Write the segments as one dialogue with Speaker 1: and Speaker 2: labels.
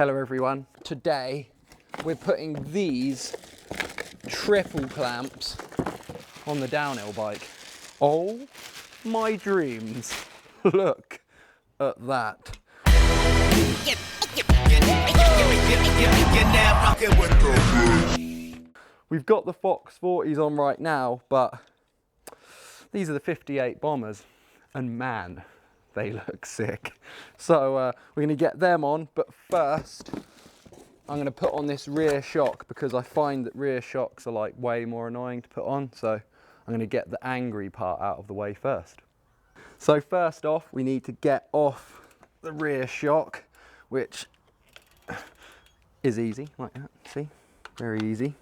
Speaker 1: Hello everyone. Today we're putting these triple clamps on the downhill bike. Oh my dreams. Look at that. We've got the Fox 40s on right now, but these are the 58 bombers, and man, they look sick. So we're gonna get them on, but first I'm gonna put on this rear shock because I find that rear shocks are like way more annoying to put on. So I'm gonna get the angry part out of the way first. So first off, we need to get off the rear shock, which is easy, like that, see? Very easy.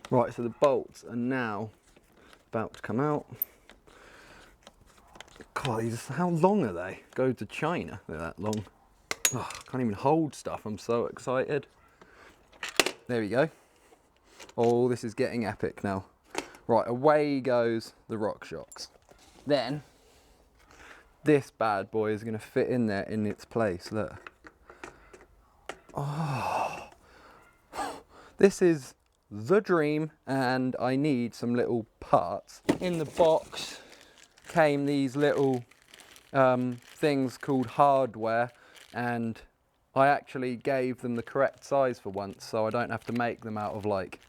Speaker 1: Right, so the bolts are now about to come out. God, how long are they? Go to China, they're that long. Oh, can't even hold stuff, I'm so excited. There we go. Oh, this is getting epic now. Right, away goes the rock shocks. Then, this bad boy is gonna fit in there in its place, look. Oh, this is the dream, and I need some little parts. In the box came these little things called hardware, and I actually gave them the correct size for once, so I don't have to make them out of like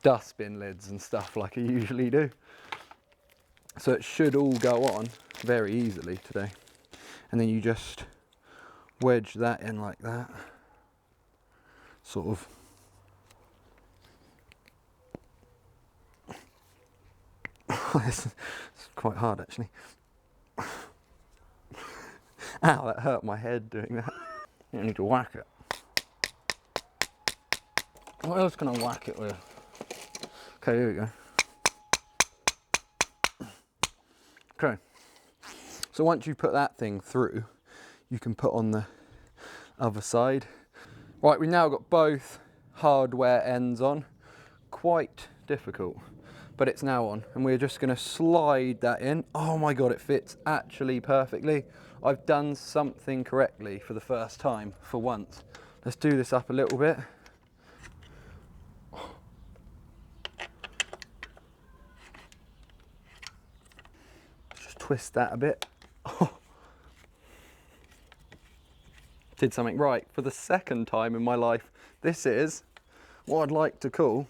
Speaker 1: dustbin lids and stuff like I usually do. So it should all go on very easily today. And then you just wedge that in like that, sort of. It's quite hard actually. Ow, that hurt my head doing that. You need to whack it. What else can I whack it with? Okay, here we go. Okay. So once you put that thing through, you can put on the other side. Right, we've now got both hardware ends on. Quite difficult, but it's now on, and we're just going to slide that in. Oh my god, it fits actually perfectly. I've done something correctly for the first time for once. Let's do this up a little bit. Just twist that a bit. Did something right for the second time in my life. This is what I'd like to call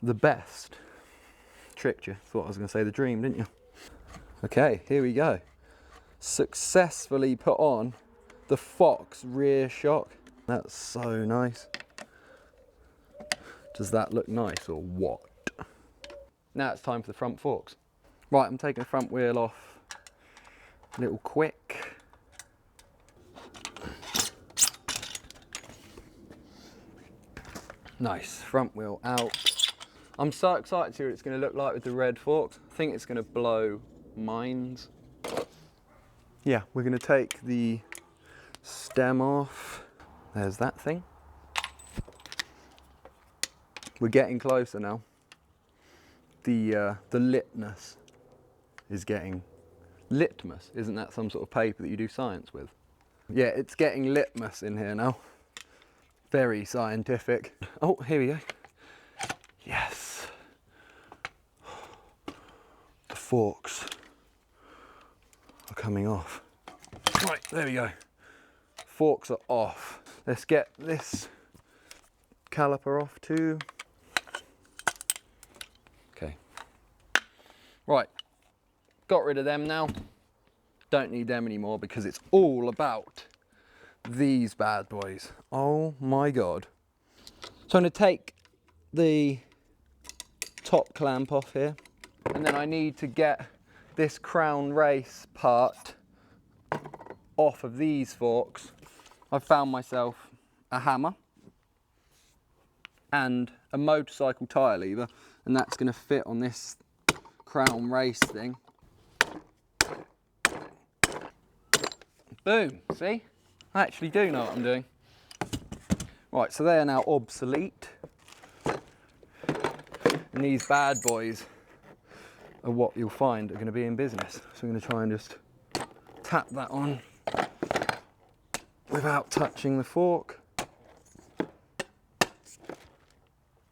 Speaker 1: the best. Tricked you. Thought I was going to say the dream, didn't you? Okay, here we go. Successfully put on the Fox rear shock. That's so nice. Does that look nice or what? Now it's time for the front forks. Right, I'm taking the front wheel off a little quick. Nice, front wheel out. I'm so excited to see what it's going to look like with the red forks. I think it's going to blow minds. Yeah, we're going to take the stem off. There's that thing. We're getting closer now. The litmus is getting... Litmus, isn't that some sort of paper that you do science with? Yeah, it's getting litmus in here now. Very scientific. Oh, here we go. Yes. The forks are coming off. Right, there we go. Forks are off. Let's get this caliper off too. Okay. Right, got rid of them now. Don't need them anymore because it's all about these bad boys. Oh my god. So I'm going to take the top clamp off here, and then I need to get this crown race part off of these forks. I've found myself a hammer and a motorcycle tyre lever, and that's going to fit on this crown race thing. Boom, see? I actually do know what I'm doing. Right, so they are now obsolete. And these bad boys are what you'll find are going to be in business. So I'm going to try and just tap that on. without touching the fork.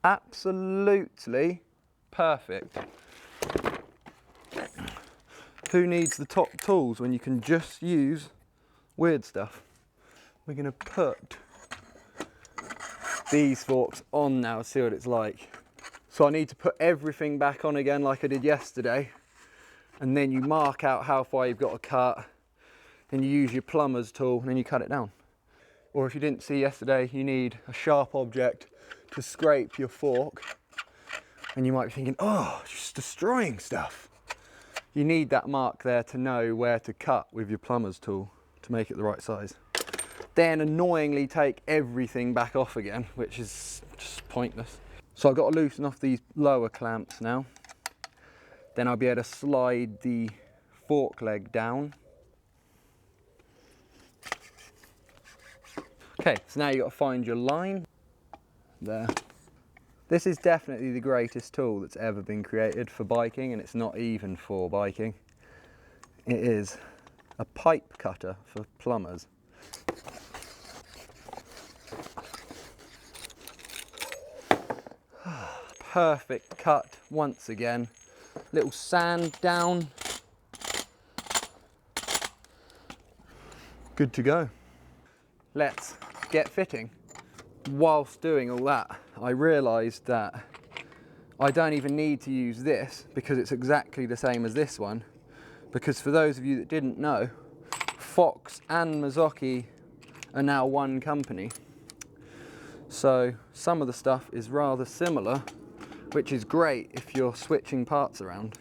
Speaker 1: Absolutely perfect. Who needs the top tools when you can just use weird stuff? We're going to put these forks on now, see what it's like. So I need to put everything back on again like I did yesterday, and then you mark out how far you've got to cut, then you use your plumber's tool and then you cut it down. Or if you didn't see yesterday, you need a sharp object to scrape your fork, and you might be thinking, oh, it's just destroying stuff. You need that mark there to know where to cut with your plumber's tool to make it the right size. Then annoyingly take everything back off again, which is just pointless. So I've got to loosen off these lower clamps now. Then I'll be able to slide the fork leg down. Okay, so now you've got to find your line. There. This is definitely the greatest tool that's ever been created for biking, and it's not even for biking. It is a pipe cutter for plumbers. Perfect cut once again. Little sand down. Good to go. Let's get fitting. Whilst doing all that, I realised that I don't even need to use this because it's exactly the same as this one. Because for those of you that didn't know, Fox and Marzocchi are now one company. So some of the stuff is rather similar, which is great if you're switching parts around.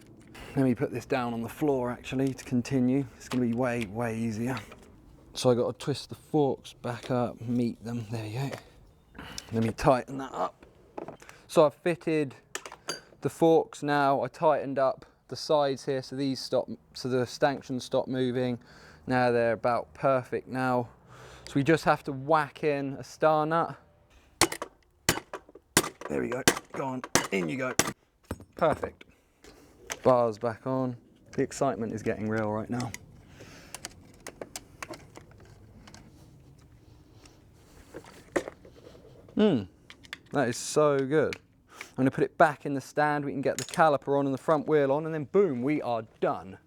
Speaker 1: Let me put this down on the floor actually to continue. It's going to be way, way easier. So I got to twist the forks back up, meet them. There you go. Let me tighten that up. So I've fitted the forks now. I tightened up the sides here so these stop, so the stanchions stop moving. Now they're about perfect now. So we just have to whack in a star nut. There we go. Go on, in you go. Perfect. Bars back on. The excitement is getting real right now. That is so good. I'm going to put it back in the stand. We can get the caliper on and the front wheel on, and then boom, we are done.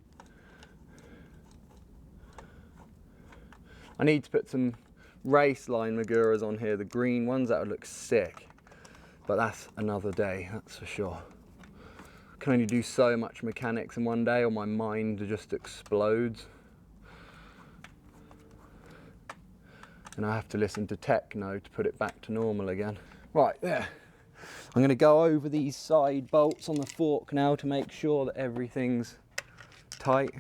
Speaker 1: I need to put some race line Maguras on here, the green ones. That would look sick. But that's another day, that's for sure. Can only do so much mechanics in one day or my mind just explodes. And I have to listen to techno to put it back to normal again. Right, there. I'm going to go over these side bolts on the fork now to make sure that everything's tight.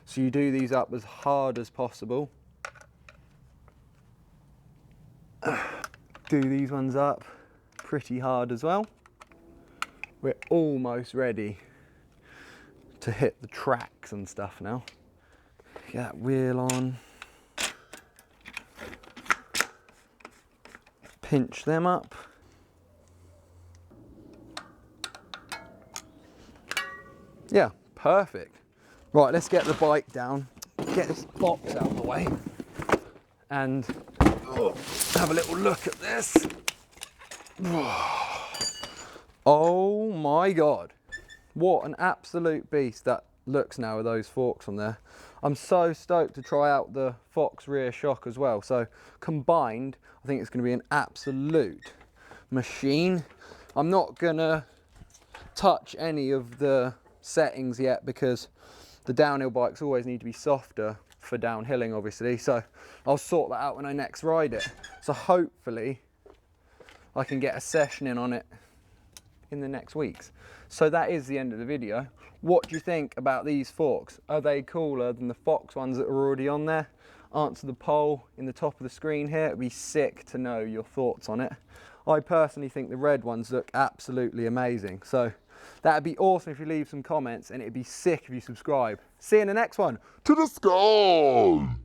Speaker 1: So you do these up as hard as possible. Do these ones up pretty hard as well. We're almost ready to hit the tracks and stuff now. Get that wheel on. Pinch them up. Yeah, perfect. Right, let's get the bike down, get this box out of the way, and have a little look at this. Oh my God. What an absolute beast that looks now with those forks on there. I'm so stoked to try out the Fox rear shock as well. So combined, I think it's going to be an absolute machine. I'm not going to touch any of the settings yet because the downhill bikes always need to be softer for downhilling, obviously. So I'll sort that out when I next ride it. So hopefully I can get a session in on it in the next weeks. So that is the end of the video. What do you think about these forks? Are they cooler than the Fox ones that are already on there? Answer the poll in the top of the screen here. It'd be sick to know your thoughts on it. I personally think the red ones look absolutely amazing. So that'd be awesome if you leave some comments, and it'd be sick if you subscribe. See you in the next one. To the sky!